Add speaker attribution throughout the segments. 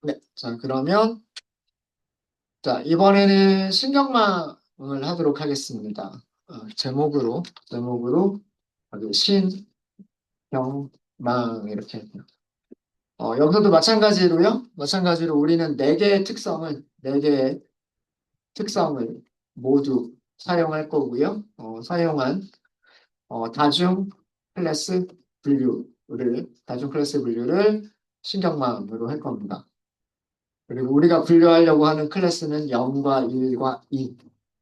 Speaker 1: 네. 자, 그러면, 자, 이번에는 신경망을 하도록 하겠습니다. 제목으로, 여기 신경망, 이렇게 할게요. 여기서도 마찬가지로 우리는 네 개의 특성을 모두 사용할 거고요. 다중 다중 클래스 분류를 신경망으로 할 겁니다. 그리고 우리가 분류하려고 하는 클래스는 0과 1과 2.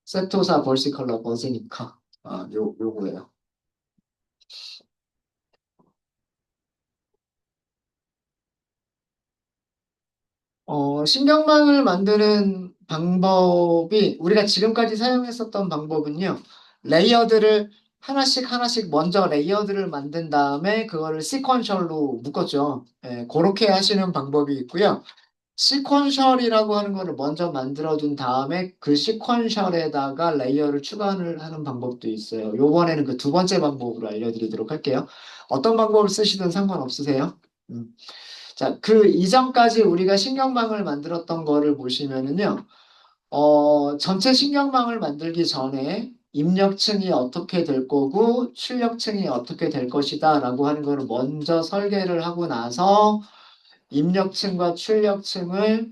Speaker 1: 세토사, 벌시컬러, 버즈니까. 요거예요. 신경망을 만드는 방법이 우리가 지금까지 사용했었던 방법은요. 레이어드를 하나씩 하나씩 먼저 레이어드를 만든 다음에 그거를 시퀀셜로 묶었죠. 예, 그렇게 하시는 방법이 있고요. 시퀀셜이라고 하는 거를 먼저 만들어둔 다음에 그 시퀀셜에다가 레이어를 추가를 하는 방법도 있어요. 요번에는 그 두 번째 방법으로 알려드리도록 할게요. 어떤 방법을 쓰시든 상관없으세요. 음. 자, 그 이전까지 우리가 신경망을 만들었던 거를 보시면은요, 전체 신경망을 만들기 전에 입력층이 어떻게 될 거고 출력층이 어떻게 될 것이다 라고 하는 거를 먼저 설계를 하고 나서 입력층과 출력층을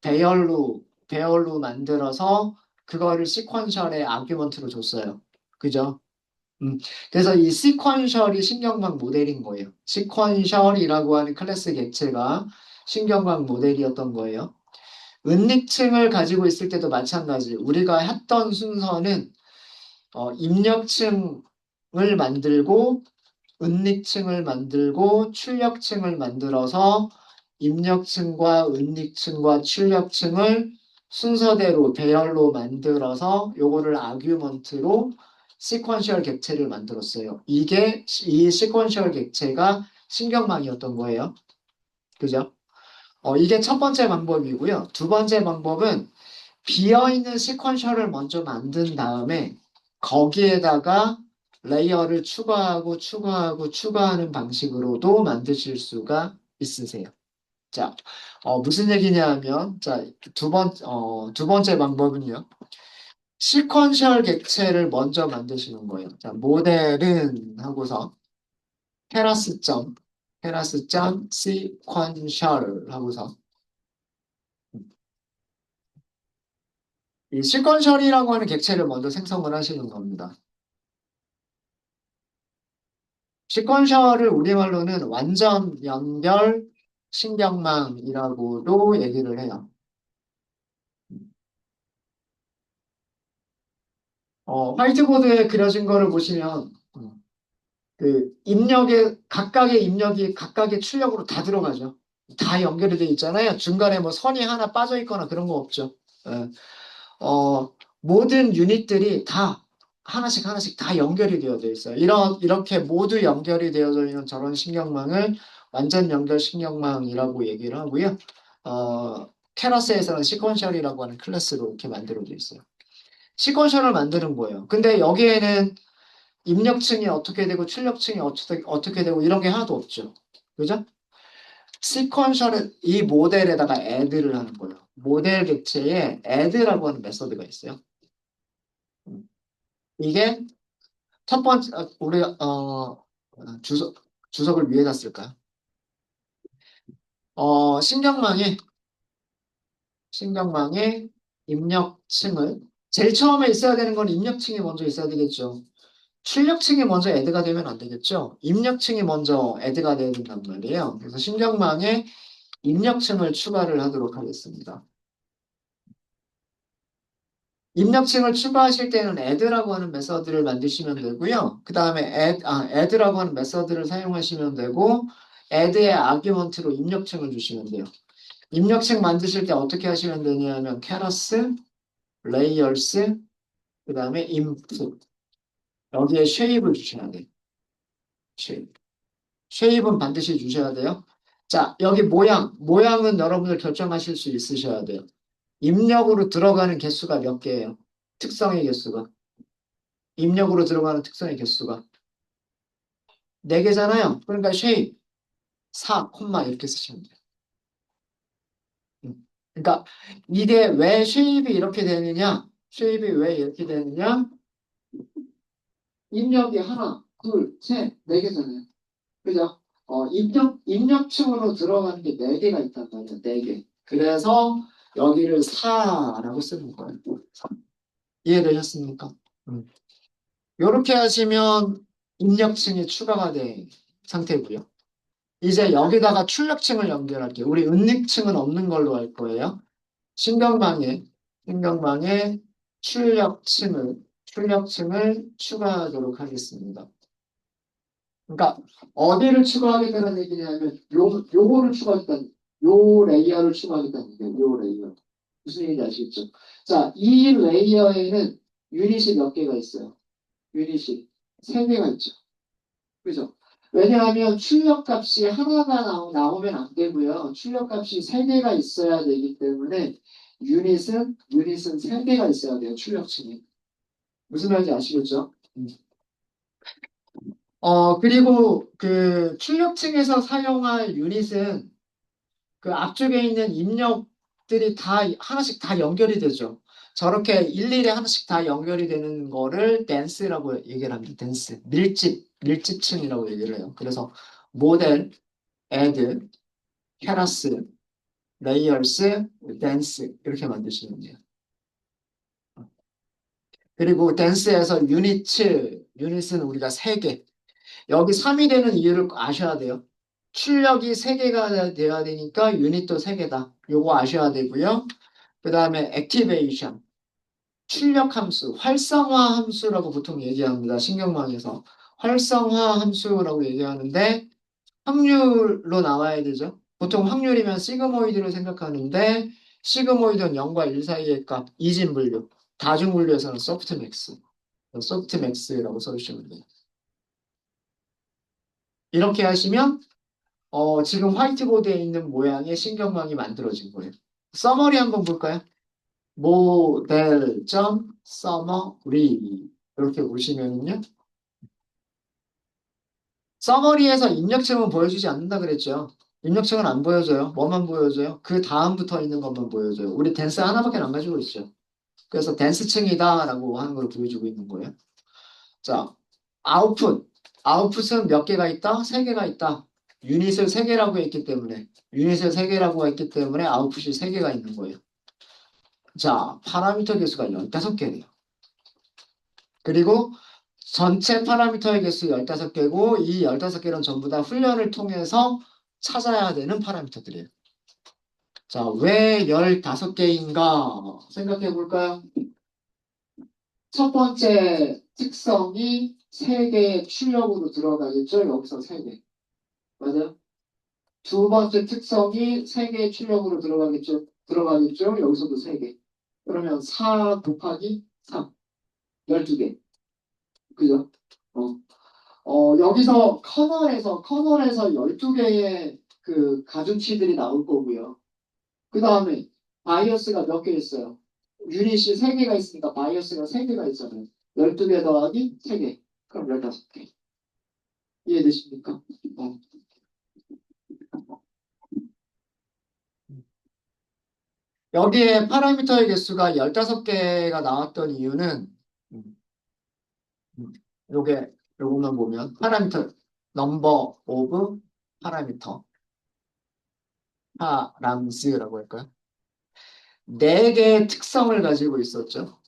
Speaker 1: 배열로 만들어서 그거를 시퀀셜의 아규먼트로 줬어요. 그죠? 음, 그래서 이 시퀀셜이 신경망 모델인 거예요. 시퀀셜이라고 하는 클래스 객체가 신경망 모델이었던 거예요. 은닉층을 가지고 있을 때도 마찬가지. 우리가 했던 순서는 입력층을 만들고 은닉층을 만들고 출력층을 만들어서 입력층과 은닉층과 출력층을 순서대로 배열로 만들어서 요거를 아규먼트로 시퀀셜 객체를 만들었어요. 이 시퀀셜 객체가 신경망이었던 거예요. 그죠? 이게 첫 번째 방법이고요. 두 번째 방법은 비어있는 시퀀셜을 먼저 만든 다음에 거기에다가 레이어를 추가하는 방식으로도 만드실 수가 있으세요. 자, 무슨 얘기냐 하면, 자, 두 번째 방법은요. 시퀀셜 객체를 먼저 만드시는 거예요. 자, 모델은 하고서 테라스 점 시퀀셜 하고서 이 시퀀셜이라고 하는 객체를 먼저 생성을 하시는 겁니다. 시퀀셜을 우리말로는 완전 연결 신경망이라고도 얘기를 해요. 화이트보드에 그려진 거를 보시면 그 각각의 입력이 각각의 출력으로 다 들어가죠. 다 연결이 돼 있잖아요. 중간에 뭐 선이 하나 빠져 있거나 그런 거 없죠. 예. 모든 유닛들이 다 하나씩 하나씩 다 연결이 되어져 있어요. 이렇게 모두 연결이 되어져 있는 저런 신경망을 완전 연결 신경망이라고 얘기를 하고요. 케라스에서는 시퀀셜이라고 하는 클래스로 이렇게 만들어져 있어요. 시퀀셜을 만드는 거예요. 근데 여기에는 입력층이 어떻게 되고 출력층이 어떻게 되고 이런 게 하나도 없죠. 그죠? 시퀀셜은 이 모델에다가 애드를 하는 거예요. 모델 객체에 애드라고 하는 메서드가 있어요. 이게 첫 번째, 우리가, 주석을 위에다 쓸까요? 어, 신경망에, 신경망에 입력층을, 제일 처음에 있어야 되는 건 입력층이 먼저 있어야 되겠죠. 출력층이 먼저 애드가 되면 안 되겠죠. 입력층이 먼저 애드가 돼야 된단 말이에요. 그래서 신경망에 입력층을 추가를 하도록 하겠습니다. 입력층을 추가하실 때는 add라고 하는 메서드를 만드시면 되고요. 그 다음에 add라고 하는 메서드를 사용하시면 되고 add의 아규먼트로 입력층을 주시면 돼요. 입력층 만드실 때 어떻게 하시면 되냐면 캐러스, 레이어스, 그 다음에 input 여기에 shape을 주셔야 돼요. shape. shape은 반드시 주셔야 돼요. 자, 여기 모양은 여러분들 결정하실 수 있으셔야 돼요. 입력으로 들어가는 개수가 몇 개예요? 특성의 개수가. 입력으로 들어가는 특성의 개수가 4개잖아요. 그러니까 shape 4, 이렇게 쓰시면 돼요. 그러니까 이게 왜 쉐입이 이렇게 되느냐? 쉐입이 왜 이렇게 되느냐? 입력이 하나, 둘, 셋, 네 개잖아요. 그죠? 입력층으로 들어가는 게 네 개가 있단 말이야, 네 개. 그래서 여기를 4라고 쓰는 거예요. 이해되셨습니까? 이렇게 하시면 입력층이 추가가 된 상태고요. 이제 여기다가 출력층을 연결할게요. 우리 은닉층은 없는 걸로 할 거예요. 신경망에, 신경망에 출력층을 추가하도록 하겠습니다. 그러니까 어디를 추가하겠다는 얘기냐면 요거를 추가하겠다는 요 레이어를 추가하겠다는 얘기예요. 요 레이어. 무슨 얘기인지 아시겠죠? 자, 이 레이어에는 유닛이 몇 개가 있어요? 유닛이 세 개가 있죠. 그죠? 왜냐하면 출력값이 하나가 나오면 안 되고요. 출력값이 세 개가 있어야 되기 때문에 유닛은 세 개가 있어야 돼요. 출력층이. 무슨 말인지 아시겠죠? 그리고 그 출력층에서 사용할 유닛은 그 앞쪽에 있는 입력들이 다 하나씩 다 연결이 되죠. 저렇게 일일이 하나씩 다 연결이 되는 거를 댄스라고 얘기를 합니다. 댄스. 밀집층이라고 얘기를 해요. 그래서 모델, 애드, 캐러스, 레이얼스, 댄스 이렇게 만드시면 돼요. 그리고 댄스에서 유닛은 우리가 3개. 여기 3이 되는 이유를 아셔야 돼요. 출력이 3개가 돼야 되니까 유닛도 3개다. 요거 아셔야 되고요. 그 다음에 액티베이션, 출력 함수, 활성화 함수라고 보통 얘기합니다. 신경망에서. 활성화 함수라고 얘기하는데 확률로 나와야 되죠. 보통 확률이면 시그모이드를 생각하는데 시그모이드는 0과 1 사이의 값, 이진 분류. 다중 분류에서는 소프트맥스라고 써주시면 돼요. 이렇게 하시면 지금 화이트보드에 있는 모양의 신경망이 만들어진 거예요. 서머리 한번 볼까요? 모델.서머리 이렇게 보시면요. 서머리에서 입력층은 보여주지 않는다 그랬죠. 입력층은 안 보여줘요. 뭐만 보여줘요? 그 다음부터 있는 것만 보여줘요. 우리 댄스 하나밖에 안 가지고 있죠. 그래서 댄스층이다라고 하는 걸 보여주고 있는 거예요. 자, 아웃풋. 아웃풋은 몇 개가 있다? 세 개가 있다. 유닛을 세 개라고 했기 때문에 아웃풋이 세 개가 있는 거예요. 자, 파라미터 개수가 15개래요. 그리고 전체 파라미터의 개수 15개고 이 15개는 전부 다 훈련을 통해서 찾아야 되는 파라미터들이에요. 자, 왜 15개인가 생각해 볼까요? 첫 번째 특성이 3개의 출력으로 들어가겠죠? 여기서 3개. 맞아요? 두 번째 특성이 3개의 출력으로 들어가겠죠? 여기서도 3개. 그러면 4 곱하기 3. 12개. 그죠? 어. 여기서 커널에서 12개의 그 가중치들이 나올 거고요. 그 다음에 바이어스가 몇 개 있어요? 유닛이 3개가 있으니까 바이어스가 3개가 있잖아요. 12개 더하기 3개. 그럼 15개. 이해되십니까? 어. 여기에 파라미터의 개수가 15개가 나왔던 이유는 음, 음, 요것만 보면 파라미터 넘버 오브 파라미터 파람스라고 할까요? 4개의 특성을 가지고 있었죠.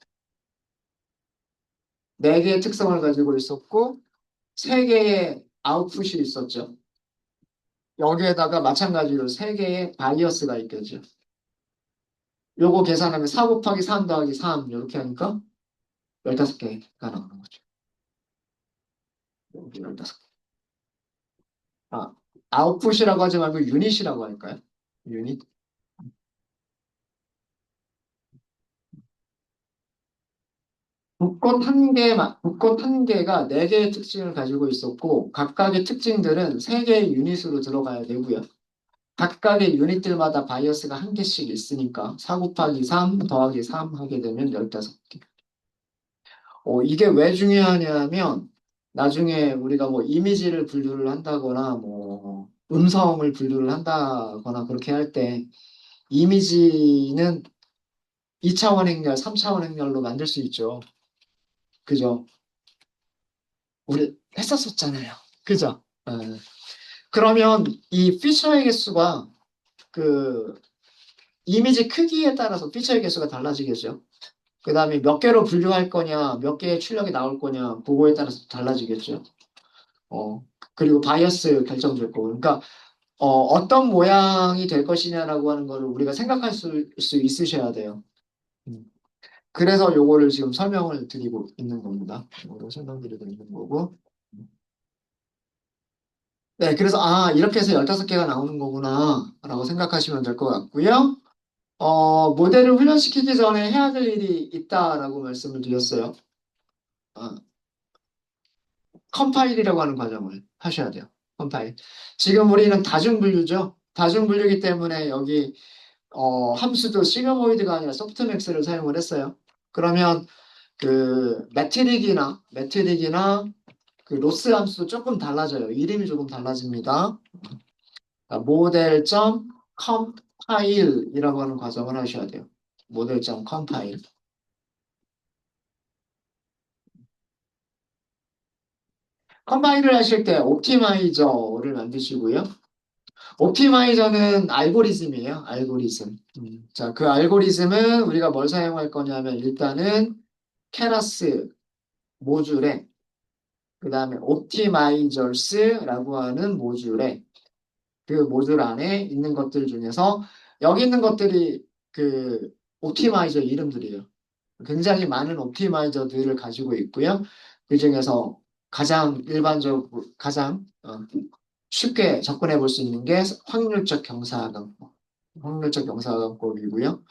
Speaker 1: 4개의 특성을 가지고 있었고 3개의 아웃풋이 있었죠. 여기에다가 마찬가지로 3개의 바이어스가 있겠죠. 요거 계산하면 4 곱하기 3 더하기 3 이렇게 하니까 15개가 나오는 거죠. 여기 15개. 아, 아웃풋이라고 하지 말고 유닛이라고 할까요? 유닛. 북꽃 한 개가 4개의 특징을 가지고 있었고 각각의 특징들은 3개의 유닛으로 들어가야 되고요. 각각의 유닛들마다 바이어스가 한 개씩 있으니까 4 곱하기 3 더하기 3 하게 되면 15개. 이게 왜 중요하냐면 나중에 우리가 뭐 이미지를 분류를 한다거나 뭐 음성을 분류를 한다거나 그렇게 할 때 이미지는 2차원 행렬, 3차원 행렬로 만들 수 있죠. 그죠? 우리 했었었잖아요. 그죠? 그러면 이 피처의 개수가 그 이미지 크기에 따라서 피처의 개수가 달라지겠죠. 그 다음에 몇 개로 분류할 거냐, 몇 개의 출력이 나올 거냐, 그거에 따라서 달라지겠죠. 어, 그리고 바이어스 결정될 거고. 그러니까, 어떤 모양이 될 것이냐라고 하는 거를 우리가 생각할 수 있으셔야 돼요. 음. 그래서 요거를 지금 설명을 드리고 있는 겁니다. 요거를 설명드리고 있는 거고. 네, 그래서, 이렇게 해서 15개가 나오는 거구나, 라고 생각하시면 될 것 같고요. 모델을 훈련시키기 전에 해야 될 일이 있다라고 말씀을 드렸어요. 어, 컴파일이라고 하는 과정을 하셔야 돼요. 컴파일. 지금 우리는 다중분류죠. 다중분류이기 때문에 여기 함수도 시그모이드가 아니라 소프트맥스를 사용을 했어요. 그러면 그 매트릭이나 그 로스 함수도 조금 달라져요. 이름이 조금 달라집니다. 모델.컴파일이라고 하는 과정을 하셔야 돼요. 모델.컴파일. 컴파일을 하실 때 옵티마이저를 만드시고요. 옵티마이저는 알고리즘이에요. 알고리즘. 자, 그 알고리즘은 우리가 뭘 사용할 거냐면 일단은 케라스 모듈에 그 다음에 옵티마이저스라고 하는 모듈에 그 모듈 안에 있는 것들 중에서 여기 있는 것들이 그 옵티마이저 이름들이에요. 굉장히 많은 옵티마이저들을 가지고 있고요. 그 중에서 가장 쉽게 접근해 볼 수 있는 게 확률적 경사각법. 확률적 경사각법이고요.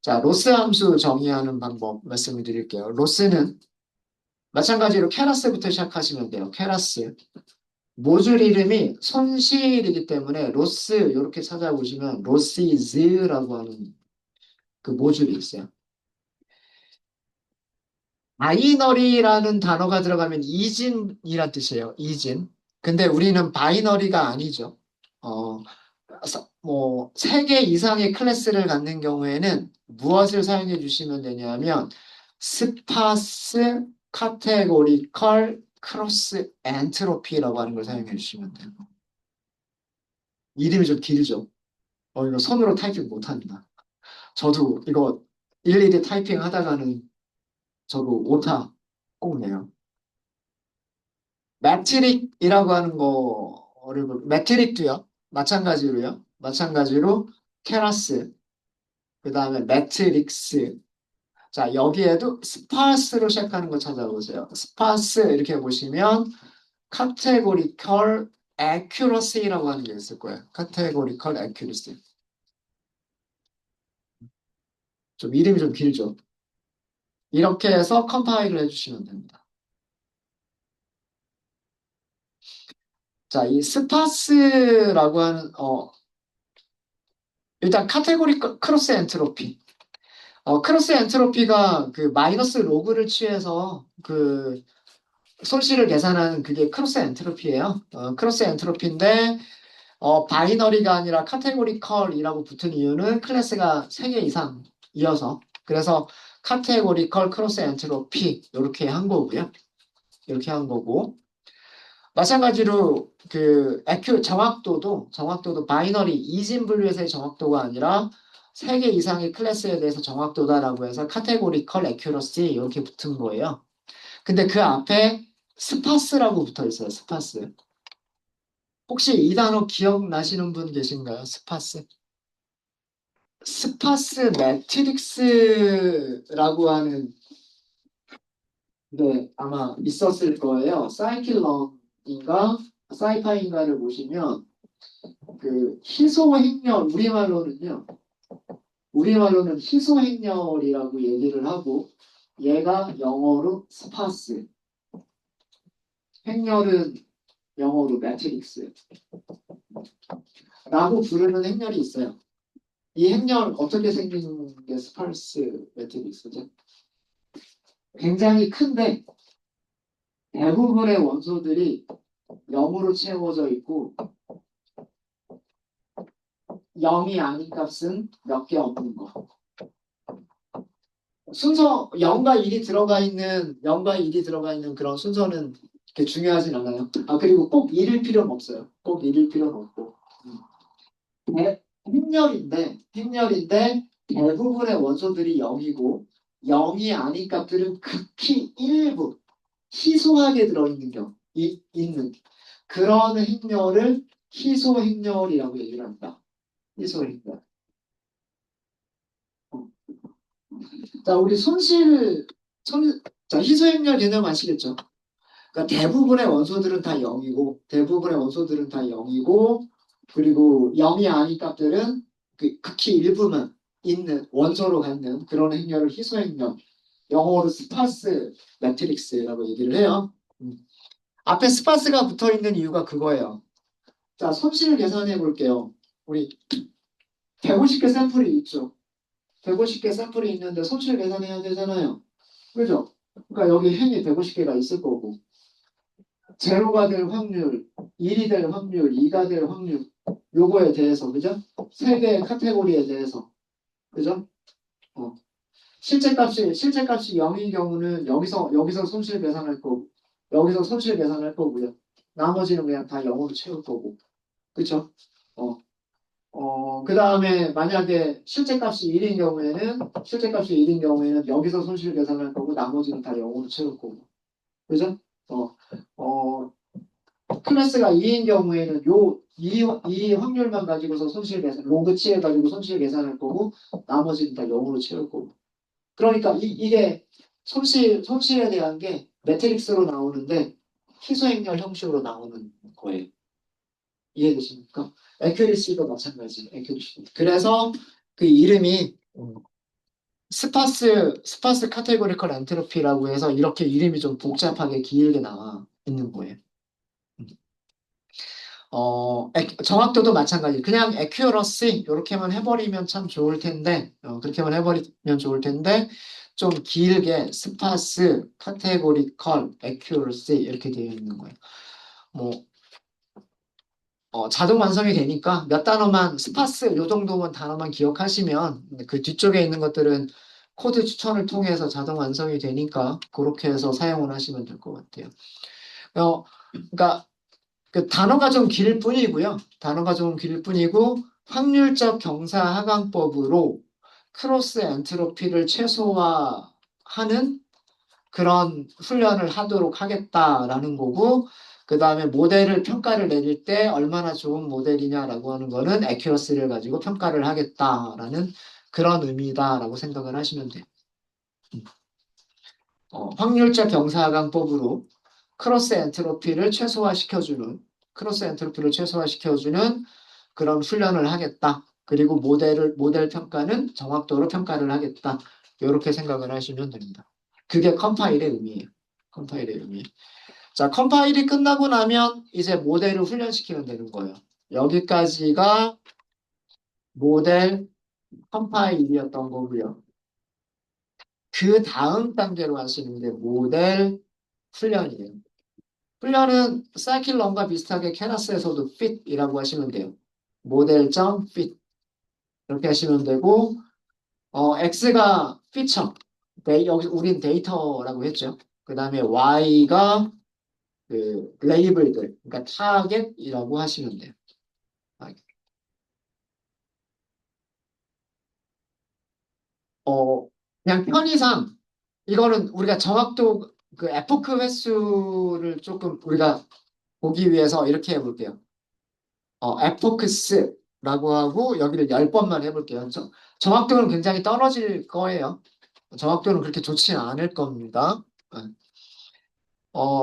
Speaker 1: 자, 로스 함수 정의하는 방법 말씀을 드릴게요. 로스는 마찬가지로 케라스부터 시작하시면 돼요. 케라스. 모듈 이름이 손실이기 때문에 로스 이렇게 찾아보시면 로시즈라고 하는 그 모듈이 있어요. 바이너리라는 단어가 들어가면 이진이란 뜻이에요. 이진. 근데 우리는 바이너리가 아니죠. 어, 뭐, 3개 이상의 클래스를 갖는 경우에는 무엇을 사용해 주시면 되냐면, 스파스, 카테고리컬, 크로스, 엔트로피라고 하는 걸 사용해 주시면 돼요. 이름이 좀 길죠? 이거 손으로 타이핑 못 합니다. 저도 이거 일일이 타이핑 하다가는 저도 오타 꼭 내요. 매트릭이라고 하는 매트릭도요. 마찬가지로 케라스, 그 다음에 매트릭스. 자, 여기에도 스파스로 시작하는 거 찾아보세요. 스파스 이렇게 보시면 카테고리컬 accuracy라고 하는 게 있을 거예요. 카테고리컬 accuracy. 좀 이름이 좀 길죠. 이렇게 해서 컴파일을 해주시면 됩니다. 자, 이 스파스라고 하는 일단 카테고리 크로스 엔트로피. 크로스 엔트로피가 그 마이너스 로그를 취해서 그 손실을 계산하는 그게 크로스 엔트로피예요. 크로스 엔트로피인데 바이너리가 아니라 카테고리컬이라고 붙은 이유는 클래스가 3개 이상이어서 그래서 카테고리컬 크로스 엔트로피 이렇게 한 거고요. 이렇게 한 거고 마찬가지로 그 정확도도 바이너리 이진 분류에서의 정확도가 아니라 3개 이상의 클래스에 대해서 정확도다라고 해서 카테고리컬 애큐러시 이렇게 붙은 거예요. 근데 그 앞에 스파스라고 붙어 있어요. 스파스. 혹시 이 단어 기억나시는 분 계신가요? 스파스. 스파스 매트릭스라고 하는 네, 아마 있었을 거예요. 사이클론인가 사이파인가를 보시면 그 희소행렬 우리말로는 희소행렬이라고 얘기를 하고 얘가 영어로 스파스 행렬은 영어로 매트릭스라고 부르는 행렬이 있어요. 이 행렬 어떻게 생긴 게 스파스 매트릭스죠? 굉장히 큰데 대부분의 원소들이 0으로 채워져 있고 0이 아닌 값은 몇 개 없는 거. 순서 0과 1이 들어가 있는 0과 1이 들어가 있는 그런 순서는 그렇게 중요하진 않아요. 아 그리고 꼭 1일 필요는 없어요. 꼭 1일 필요는 없고. 행렬인데 대부분의 원소들이 0이고 0이 아닌 값들은 극히 일부 희소하게 들어있는 있는 그런 행렬을 희소행렬이라고 얘기를 한다. 희소행렬. 어. 자, 우리 자, 희소행렬 개념 아시겠죠? 그러니까 대부분의 원소들은 다 0이고, 그리고 0이 아닌 값들은 그 극히 일부만 있는 원소로 갖는 그런 행렬을 희소행렬, 영어로 스파스 매트릭스라고 얘기를 해요. 앞에 스파스가 붙어 있는 이유가 그거예요. 자, 손실 계산해 볼게요. 우리 150개 샘플이 있죠. 150개 샘플이 있는데 손실 계산해야 되잖아요. 그죠? 그러니까 여기 행이 150개가 있을 거고, 제로가 될 확률, 1이 될 확률, 2가 될 확률, 요거에 대해서, 그죠? 세 개의 카테고리에 대해서, 그죠? 어. 실제 값이 0인 경우는 여기서 손실 계산할 거고, 여기서 손실 계산할 거고요. 나머지는 그냥 다 0으로 채울 거고, 그쵸? 어. 그 다음에 만약에 실제 값이 1인 경우에는 여기서 손실 계산할 거고 나머지는 다 0으로 채울 거고. 그죠? 어, 어, 클래스가 2인 경우에는 이 확률만 가지고서 손실 계산, 로그 치해 가지고 손실 계산할 거고 나머지는 다 0으로 채울 거고. 그러니까 이게 손실에 대한 게 매트릭스로 나오는데 희소행렬 형식으로 나오는 거예요. 이해되십니까? 에큐리시도 마찬가지. 에큐리시. 그래서 그 이름이 스파스 카테고리컬 엔트로피라고 해서 이렇게 이름이 좀 복잡하게 길게 나와 있는 거예요. 음. 정확도도 마찬가지. 그냥 accuracy 이렇게만 해버리면 참 좋을 텐데, 그렇게만 해버리면 좋을 텐데, 좀 길게 스파스 카테고리컬 accuracy 이렇게 되어 있는 거예요. 뭐 자동 완성이 되니까 몇 단어만 스파스 요 정도만 단어만 기억하시면 그 뒤쪽에 있는 것들은 코드 추천을 통해서 자동 완성이 되니까 그렇게 해서 사용을 하시면 될 것 같아요. 그러니까 그 단어가 좀 길 뿐이고요. 단어가 좀 길 뿐이고 확률적 경사 하강법으로 크로스 엔트로피를 최소화하는 그런 훈련을 하도록 하겠다라는 거고, 그 다음에 모델을 평가를 내릴 때 얼마나 좋은 모델이냐라고 하는 거는 액큐러시를 가지고 평가를 하겠다라는 그런 의미다라고 생각을 하시면 돼요. 확률적 경사하강법으로 크로스 엔트로피를 최소화시켜주는 그런 훈련을 하겠다. 그리고 모델 평가는 정확도로 평가를 하겠다. 이렇게 생각을 하시면 됩니다. 그게 컴파일의 의미예요. 컴파일의 의미. 자, 컴파일이 끝나고 나면 이제 모델을 훈련시키면 되는 거예요. 여기까지가 모델 컴파일이었던 거고요. 그 다음 단계로 하시는 게 모델 훈련이에요. 훈련은 사이클론과 비슷하게 캐나스에서도 fit이라고 하시면 돼요. 모델.점 fit 이렇게 하시면 되고 x가 피처, 여기 우린 데이터라고 했죠. 그 다음에 y가 그 레이블들, 그러니까 타겟이라고 하시면 돼요. 어, 그냥 편의상 이거는 우리가 정확도 그 에포크 횟수를 조금 우리가 보기 위해서 이렇게 해볼게요. 에포크스라고 하고 여기를 10번만 해볼게요. 정확도는 굉장히 떨어질 거예요. 정확도는 그렇게 좋지 않을 겁니다.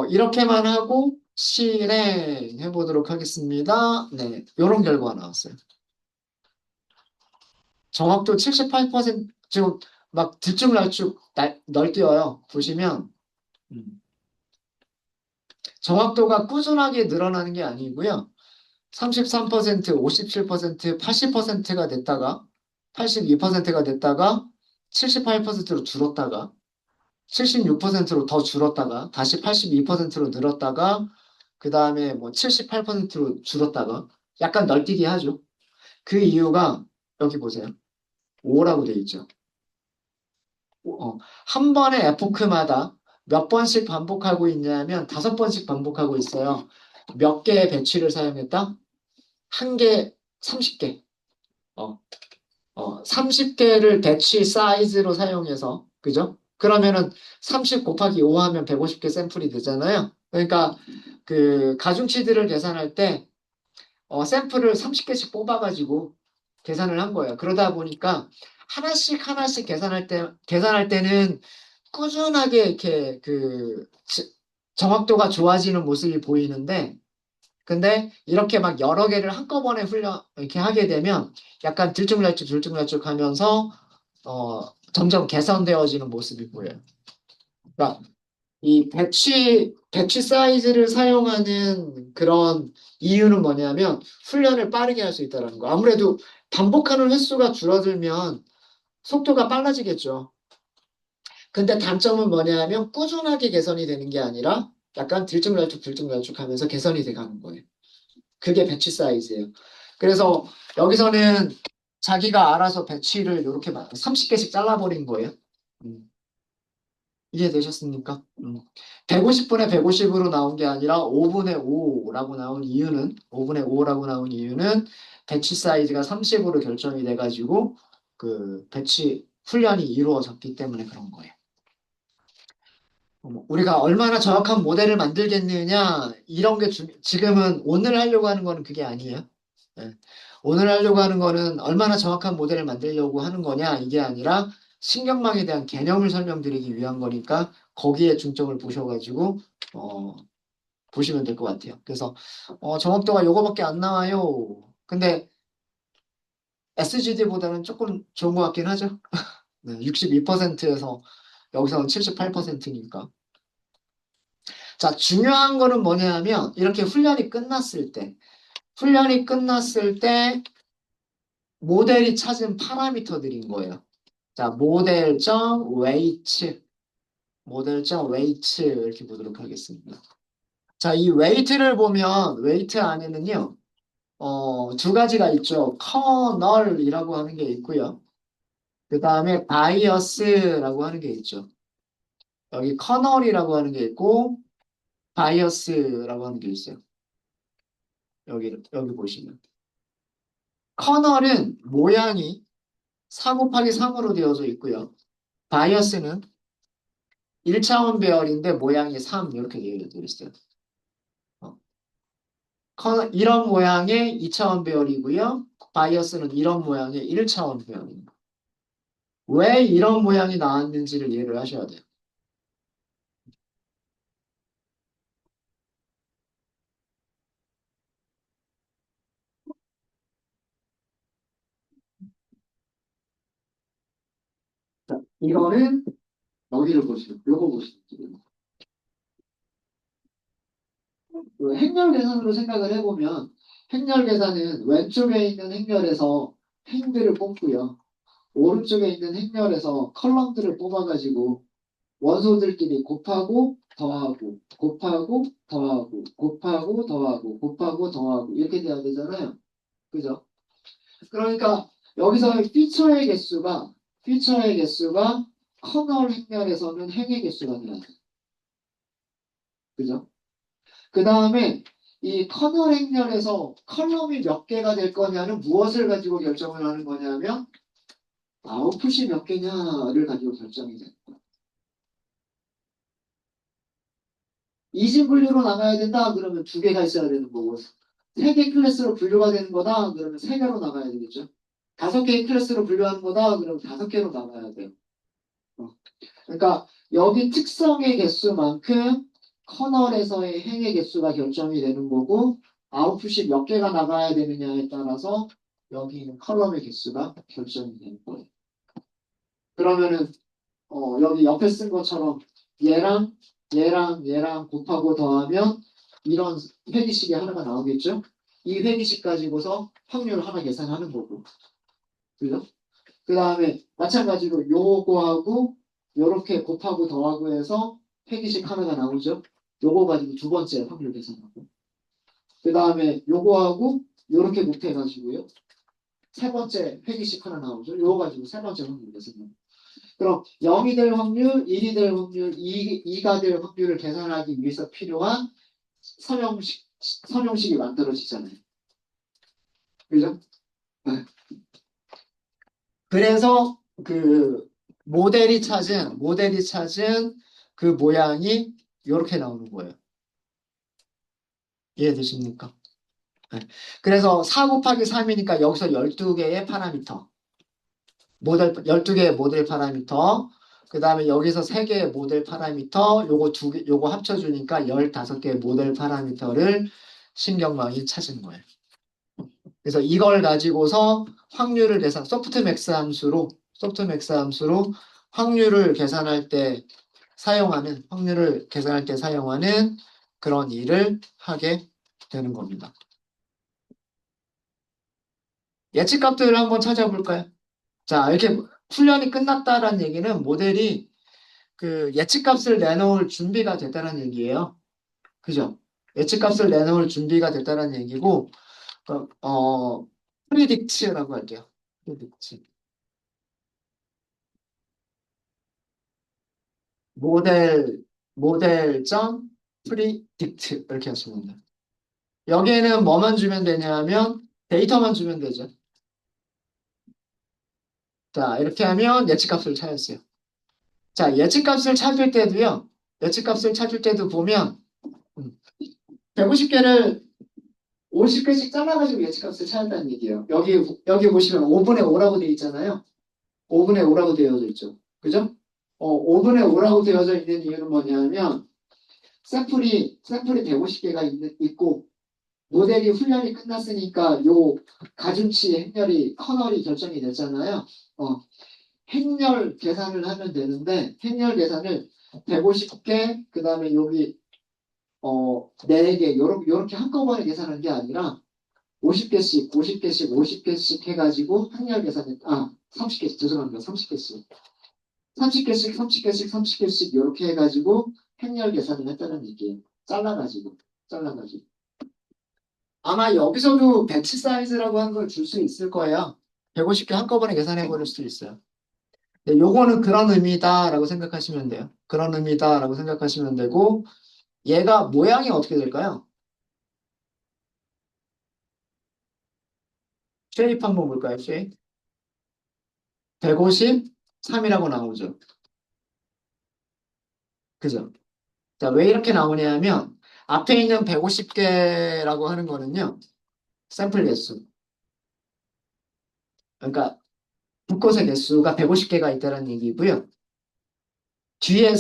Speaker 1: 이렇게만 하고 실행해 보도록 하겠습니다. 네, 이런 결과가 나왔어요. 정확도 78%, 지금 막 들쭉날쭉 널뛰어요. 보시면 정확도가 꾸준하게 늘어나는 게 아니고요. 33%, 57%, 80%가 됐다가 82%가 됐다가 78%로 줄었다가 76%로 더 줄었다가 다시 82%로 늘었다가 그 다음에 뭐 78%로 줄었다가 약간 널뛰기 하죠. 그 이유가 여기 보세요. 5라고 돼 있죠. 한 번의 에포크마다 몇 번씩 반복하고 있냐면 5번씩 반복하고 있어요. 몇 개의 배치를 사용했다? 한 개, 30개. 30개를 배치 사이즈로 사용해서, 그죠? 그러면은 30 곱하기 5 하면 150개 샘플이 되잖아요. 그러니까 그 가중치들을 계산할 때 샘플을 30개씩 뽑아가지고 계산을 한 거예요. 그러다 보니까 하나씩 하나씩 계산할 때는 꾸준하게 이렇게 정확도가 좋아지는 모습이 보이는데, 근데 이렇게 막 여러 개를 한꺼번에 이렇게 하게 되면 약간 들쭉날쭉 하면서 점점 개선되어지는 모습이 보여요. 그러니까 이 배치 사이즈를 사용하는 그런 이유는 뭐냐면 훈련을 빠르게 할 수 있다는 거. 아무래도 반복하는 횟수가 줄어들면 속도가 빨라지겠죠. 근데 단점은 뭐냐면 꾸준하게 개선이 되는 게 아니라 약간 들쭉날쭉 하면서 개선이 돼 가는 거예요. 그게 배치 사이즈예요. 그래서 여기서는 자기가 알아서 배치를 이렇게 30개씩 잘라버린 거예요. 음. 이해되셨습니까? 150분에 150으로 나온 게 아니라 5분의 5라고 나온 이유는 5분의 5라고 나온 이유는 배치 사이즈가 30으로 결정이 돼가지고 그 배치 훈련이 이루어졌기 때문에 그런 거예요. 우리가 얼마나 정확한 모델을 만들겠느냐 이런 게 지금은 오늘 하려고 하는 거는 그게 아니에요. 예. 오늘 하려고 하는 거는 얼마나 정확한 모델을 만들려고 하는 거냐 이게 아니라 신경망에 대한 개념을 설명드리기 위한 거니까 거기에 중점을 보셔가지고 어, 보시면 될 것 같아요. 그래서 정확도가 요거밖에 안 나와요. 근데 SGD보다는 조금 좋은 것 같긴 하죠. 네, 62%에서 여기서는 78%니까. 자, 중요한 거는 뭐냐면 이렇게 훈련이 끝났을 때 모델이 찾은 파라미터들인 거예요. 자, 모델.weight 이렇게 보도록 하겠습니다. 자, 이 웨이트를 보면 웨이트 안에는요, 두 가지가 있죠. 커널이라고 하는 게 있고요. 그 다음에 바이어스라고 하는 게 있죠. 여기 커널이라고 하는 게 있고 바이어스라고 하는 게 있어요. 여기 보시면. 커널은 모양이 4 곱하기 3으로 되어져 있고요. 바이어스는 1차원 배열인데 모양이 3 이렇게 되어 있어요. 어, 이런 모양의 2차원 배열이고요. 바이어스는 이런 모양의 1차원 배열입니다. 왜 이런 모양이 나왔는지를 이해를 하셔야 돼요. 자, 이거는 여기를 보시면, 요거 보시면 그 행렬 계산으로 생각을 해보면 행렬 계산은 왼쪽에 있는 행렬에서 행들을 뽑고요. 오른쪽에 있는 행렬에서 컬럼들을 뽑아가지고 원소들끼리 곱하고 더하고 곱하고 더하고 곱하고 더하고 곱하고 더하고 이렇게 돼야 되잖아요. 그죠? 그러니까 여기서의 피처의 개수가 커널 행렬에서는 행의 개수가 돼야 돼. 그죠? 그 다음에 이 커널 행렬에서 컬럼이 몇 개가 될 거냐는 무엇을 가지고 결정을 하는 거냐면 아웃풋이 몇 개냐를 가지고 결정이 돼. 이진 분류로 나가야 된다 그러면 두 개가 있어야 되는 거고 세 개 클래스로 분류가 되는 거다 그러면 세 개로 나가야 되겠죠. 5개의 클래스로 분류하는 거다 그러면 5개로 나가야 돼요. 어. 그러니까 여기 특성의 개수만큼 커널에서의 행의 개수가 결정이 되는 거고 아웃풋이 몇 개가 나가야 되느냐에 따라서 여기 있는 컬럼의 개수가 결정이 되는 거예요. 그러면은 여기 옆에 쓴 것처럼 얘랑 곱하고 더하면 이런 회기식이 하나가 나오겠죠? 이 회기식 가지고서 확률 하나 계산하는 거고. 그죠? 그 다음에 마찬가지로 요거하고 요렇게 곱하고 더하고 해서 회기식 하나가 나오죠? 요거 가지고 두 번째 확률 계산하고. 그 다음에 요거하고 요렇게 곱해가지고요. 세 번째 회기식 하나 나오죠. 요거 가지고 세 번째 확률 계산합니다. 그럼 0이 될 확률, 1이 될 확률, 2가 될 확률을 계산하기 위해서 필요한 선형식이 만들어지잖아요. 그죠? 네. 그래서 그 모델이 찾은 그 모양이 이렇게 나오는 거예요. 이해되십니까? 네. 그래서 4 곱하기 3이니까 여기서 12개의 파라미터. 12개의 모델 파라미터. 그 다음에 여기서 3개의 모델 파라미터. 요거 합쳐주니까 15개의 모델 파라미터를 신경망이 찾은 거예요. 그래서 이걸 가지고서 소프트맥스 함수로 확률을 계산할 때 사용하는 그런 일을 하게 되는 겁니다. 예측값들을 한번 찾아볼까요? 자, 이렇게 훈련이 끝났다라는 얘기는 모델이 그 예측값을 내놓을 준비가 됐다는 얘기예요. 그죠? 예측값을 내놓을 준비가 됐다는 얘기고, 프리딕트라고 할게요. 프리딕트. 모델, 모델.프리딕트 이렇게 하시면 돼요. 여기에는 뭐만 주면 되냐면 데이터만 주면 되죠. 자, 이렇게 하면 예측값을 찾았어요. 자, 예측값을 찾을 때도 보면 150개를 50개씩 잘라가지고 예측값을 찾았다는 얘기예요. 여기 보시면 5분의 5라고 되어 있잖아요. 5분의 5라고 되어져 있죠. 그죠? 5분의 5라고 되어져 있는 이유는 뭐냐면 샘플이 150개가 있고 모델이 훈련이 끝났으니까 요 가중치 커널이 결정이 됐잖아요. 행렬 계산을 하면 되는데 행렬 계산을 150개 그 다음에 여기 4개 요렇게 한꺼번에 계산한 게 아니라 50개씩 해가지고 행렬 계산을 30개씩 죄송합니다. 30개씩 요렇게 해가지고 행렬 계산을 했다는 얘기예요. 잘라가지고 아마 여기서도 배치 사이즈라고 하는 걸 줄 수 있을 거예요. 150개 한꺼번에 계산해 버릴 수도 있어요. 네, 요거는 그런 의미다라고 생각하시면 돼요. 그런 의미다라고 생각하시면 되고 얘가 모양이 어떻게 될까요? 쉐입 한번 볼까요? 쉐입. 153이라고 나오죠. 그죠? 자, 왜 이렇게 나오냐면 앞에 있는 150개라고 하는 거는요. 샘플 개수. 그러니까 붓꽃의 개수가 150개가 있다는 얘기고요. 뒤에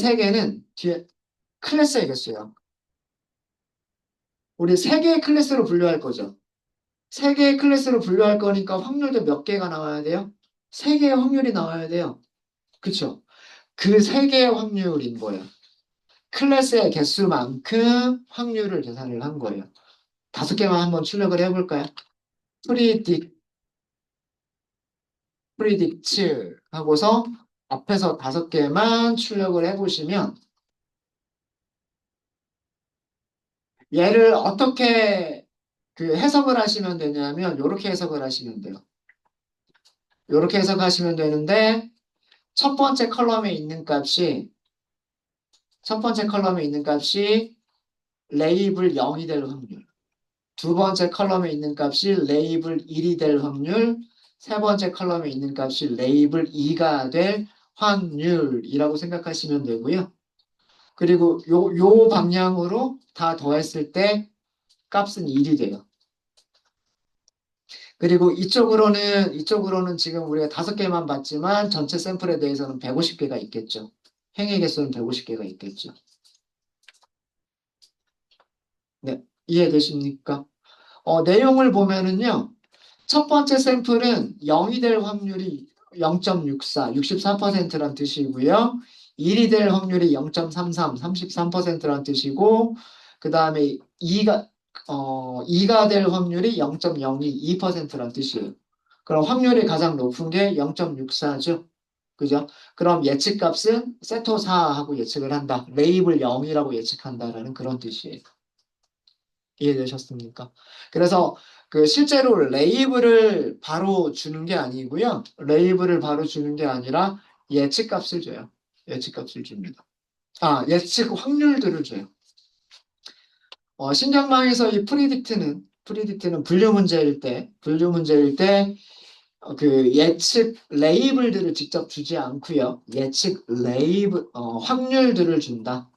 Speaker 1: 클래스의 개수예요. 우리 세 개의 클래스로 분류할 거죠. 세 개의 클래스로 분류할 거니까 확률도 몇 개가 나와야 돼요? 세 개의 확률이 나와야 돼요. 그쵸? 그 세 개의 확률인 거예요. 클래스의 개수만큼 확률을 계산을 한 거예요. 5개만 한번 출력을 해볼까요? 프리딕, 프리딕츠 하고서 앞에서 5개만 출력을 해보시면 얘를 어떻게 그 해석을 하시면 되냐면 이렇게 해석을 하시면 돼요. 이렇게 해석하시면 되는데 첫 번째 컬럼에 있는 값이 레이블 0이 될 확률. 두 번째 컬럼에 있는 값이 레이블 1이 될 확률. 세 번째 컬럼에 있는 값이 레이블 2가 될 확률이라고 생각하시면 되고요. 그리고 요 방향으로 다 더했을 때 값은 1이 돼요. 그리고 이쪽으로는 지금 우리가 5개만 봤지만 전체 샘플에 대해서는 150개가 있겠죠. 행의 개수는 150개가 있겠죠. 네, 이해되십니까? 내용을 보면은요. 첫 번째 샘플은 0이 될 확률이 0.64, 64%란 뜻이고요. 1이 될 확률이 0.33, 33%란 뜻이고, 그 다음에 2가 될 확률이 0.02, 2%란 뜻이에요. 그럼 확률이 가장 높은 게 0.64죠. 그죠? 그럼 예측값은 세토4하고 예측을 한다. 레이블 0이라고 예측한다라는 그런 뜻이에요. 이해되셨습니까? 그래서 그 실제로 레이블을 바로 주는 게 아니고요. 레이블을 바로 주는 게 아니라 예측값을 줘요. 예측값을 줍니다. 예측 확률들을 줘요. 신경망에서 이 프리딕트는 분류 문제일 때, 그 예측 레이블들을 직접 주지 않고요. 예측 레이블, 확률들을 준다.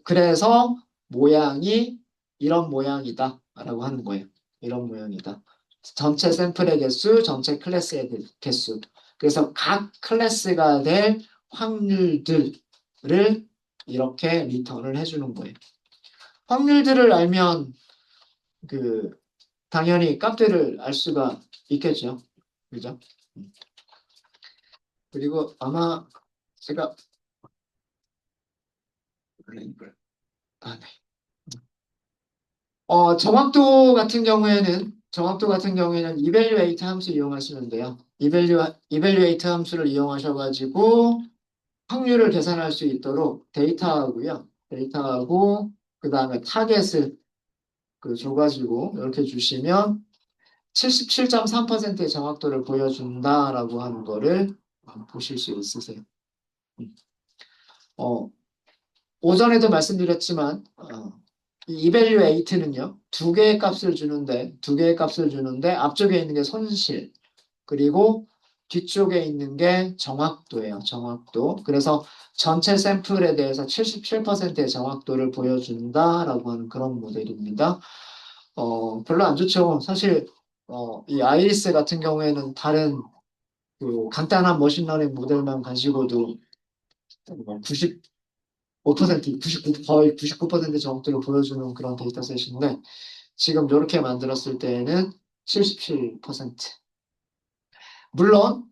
Speaker 1: 그래서 모양이 이런 모양이다라고 하는 거예요. 이런 모양이다. 전체 샘플의 개수, 전체 클래스의 개수. 그래서 각 클래스가 될 확률들을 이렇게 리턴을 해주는 거예요. 확률들을 알면 그 당연히 값들을 알 수가 있겠죠. 그죠? 그리고 아마 제가 레이블 네. 정확도 같은 경우에는 evaluate 함수 이용하시면 돼요. evaluate 함수를 이용하셔가지고 확률을 계산할 수 있도록 데이터하고 그 다음에 타겟을 줘가지고 이렇게 주시면 77.3%의 정확도를 보여준다라고 하는 거를 보실 수 있으세요. 어, 오전에도 말씀드렸지만 이 evaluate는요 두 개의 값을 주는데 앞쪽에 있는 게 손실 그리고 뒤쪽에 있는 게 정확도예요. 정확도. 그래서 전체 샘플에 대해서 77%의 정확도를 보여준다라고 하는 그런 모델입니다. 별로 안 좋죠. 사실 이 아이리스 같은 경우에는 다른 그 간단한 머신러닝 모델만 가지고도 95%, 99, 거의 99% 정도를 보여주는 그런 데이터셋인데 지금 이렇게 만들었을 때에는 77%. 물론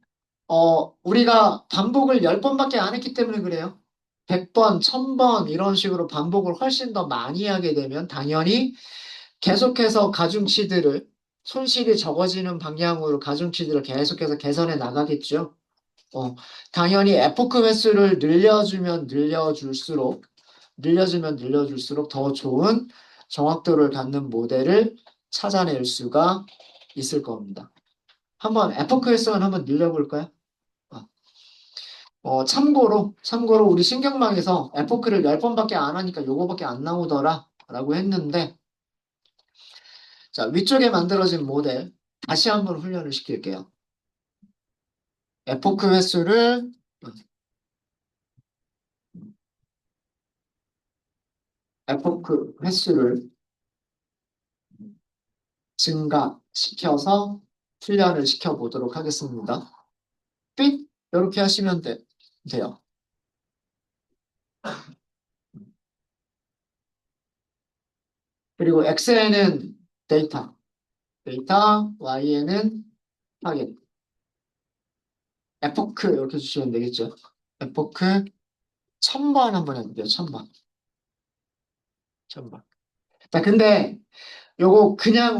Speaker 1: 우리가 반복을 10번밖에 안 했기 때문에 그래요. 100번, 1000번 이런 식으로 반복을 훨씬 더 많이 하게 되면 당연히 계속해서 가중치들을 손실이 적어지는 방향으로 가중치들을 계속해서 개선해 나가겠죠. 당연히 에포크 횟수를 늘려주면 늘려줄수록 더 좋은 정확도를 갖는 모델을 찾아낼 수가 있을 겁니다. 한번 에포크 횟수만 한번 늘려볼까요? 참고로 우리 신경망에서 에포크를 10번밖에 안 하니까 요거밖에 안 나오더라 라고 했는데 자 위쪽에 만들어진 모델 다시 한번 훈련을 시킬게요. 에포크 횟수를 에포크 횟수를 증가시켜서 훈련을 시켜보도록 하겠습니다. 삑! 이렇게 하시면 돼요. 그리고 X에는 데이터, Y에는 타겟. 에포크 이렇게 주시면 되겠죠. 에포크 1000번 한번 해볼게요. 1000번. 1000번. 자, 근데 요거 그냥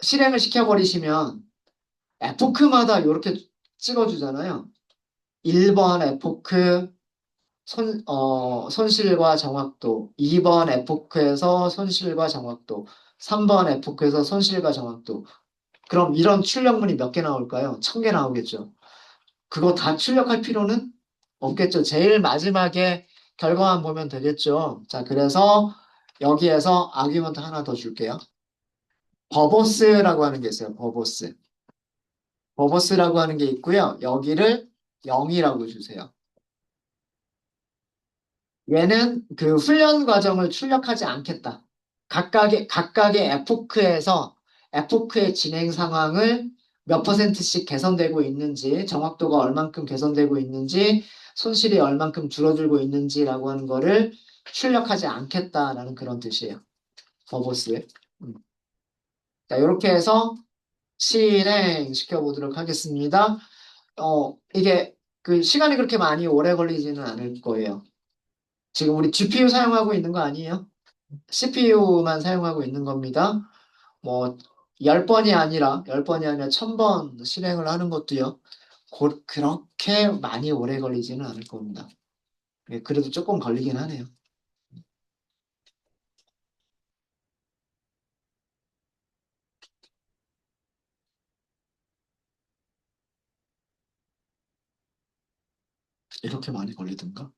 Speaker 1: 실행을 시켜버리시면 에포크마다 이렇게 찍어주잖아요. 1번 에포크 손실과 정확도, 2번 에포크에서 손실과 정확도, 3번 에포크에서 손실과 정확도. 그럼 이런 출력문이 몇 개 나올까요? 1000개 나오겠죠. 그거 다 출력할 필요는 없겠죠. 제일 마지막에 결과만 보면 되겠죠. 자, 그래서 여기에서 아규먼트 하나 더 줄게요. 버보스라고 하는 게 있어요. 버보스라고 하는 게 있고요. 여기를 0이라고 주세요. 얘는 그 훈련 과정을 출력하지 않겠다. 각각의 에포크의 진행 상황을 몇 퍼센트씩 개선되고 있는지, 정확도가 얼만큼 개선되고 있는지, 손실이 얼만큼 줄어들고 있는지라고 하는 거를 출력하지 않겠다라는 그런 뜻이에요. 버보스. 음. 자, 이렇게 해서 실행시켜 보도록 하겠습니다. 이게 그 시간이 그렇게 많이 오래 걸리지는 않을 거예요. 지금 우리 GPU 사용하고 있는 거 아니에요? CPU만 사용하고 있는 겁니다. 뭐, 10번이 아니라 1000번 실행을 하는 것도요. 그렇게 많이 오래 걸리지는 않을 겁니다. 예, 그래도 조금 걸리긴 하네요. 이렇게 많이 걸리던가?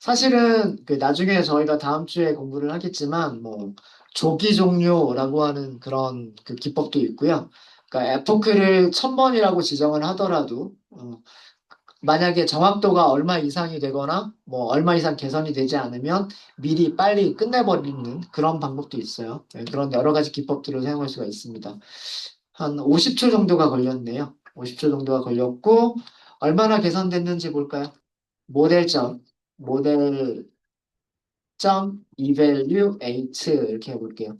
Speaker 1: 사실은 그 나중에 저희가 다음 주에 공부를 하겠지만 뭐 조기 종료라고 하는 그런 그 기법도 있고요. 그러니까 에포크를 1000번이라고 지정을 하더라도 만약에 정확도가 얼마 이상이 되거나 뭐 얼마 이상 개선이 되지 않으면 미리 빨리 끝내버리는 그런 방법도 있어요. 네, 그런 여러 가지 기법들을 사용할 수가 있습니다. 한 50초 정도가 걸렸네요. 50초 정도가 걸렸고 얼마나 개선됐는지 볼까요? 모델점, 모델 evaluate 이렇게 해볼게요.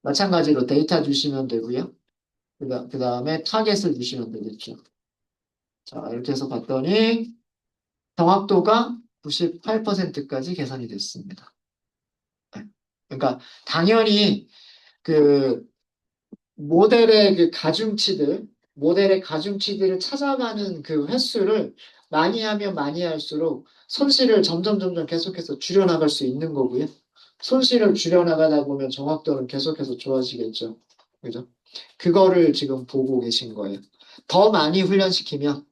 Speaker 1: 마찬가지로 데이터 주시면 되고요. 그 다음에 타겟을 주시면 되겠죠. 자, 이렇게 해서 봤더니 정확도가 98%까지 개선이 됐습니다. 네. 그러니까 당연히 그 모델의 가중치들을 찾아가는 그 횟수를 많이 하면 많이 할수록 손실을 점점 계속해서 줄여나갈 수 있는 거고요. 손실을 줄여나가다 보면 정확도는 계속해서 좋아지겠죠. 그죠? 그거를 지금 보고 계신 거예요. 더 많이 훈련시키면,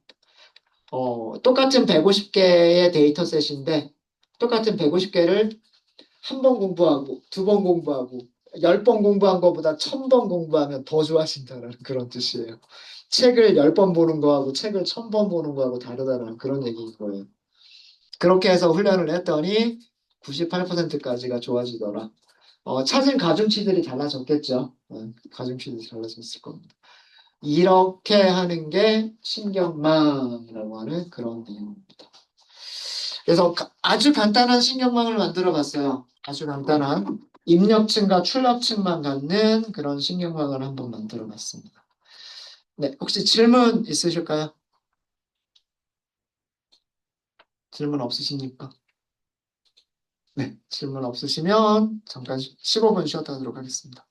Speaker 1: 똑같은 150개의 데이터셋인데, 똑같은 150개를 한 번 공부하고, 두 번 공부하고, 10번 공부한 것보다 1000번 공부하면 더 좋아진다는 그런 뜻이에요. 책을 10번 보는 거하고 책을 1000번 보는 거하고 다르다는 그런 얘기인 거예요. 그렇게 해서 훈련을 했더니 98%까지가 좋아지더라. 찾은 가중치들이 달라졌겠죠. 가중치들이 달라졌을 겁니다. 이렇게 하는 게 신경망이라고 하는 그런 내용입니다. 그래서 아주 간단한 신경망을 만들어 봤어요. 아주 간단한 입력층과 출력층만 갖는 그런 신경망을 한번 만들어 봤습니다. 네, 혹시 질문 있으실까요? 질문 없으십니까? 네, 질문 없으시면 잠깐 15분 쉬었다 하도록 하겠습니다.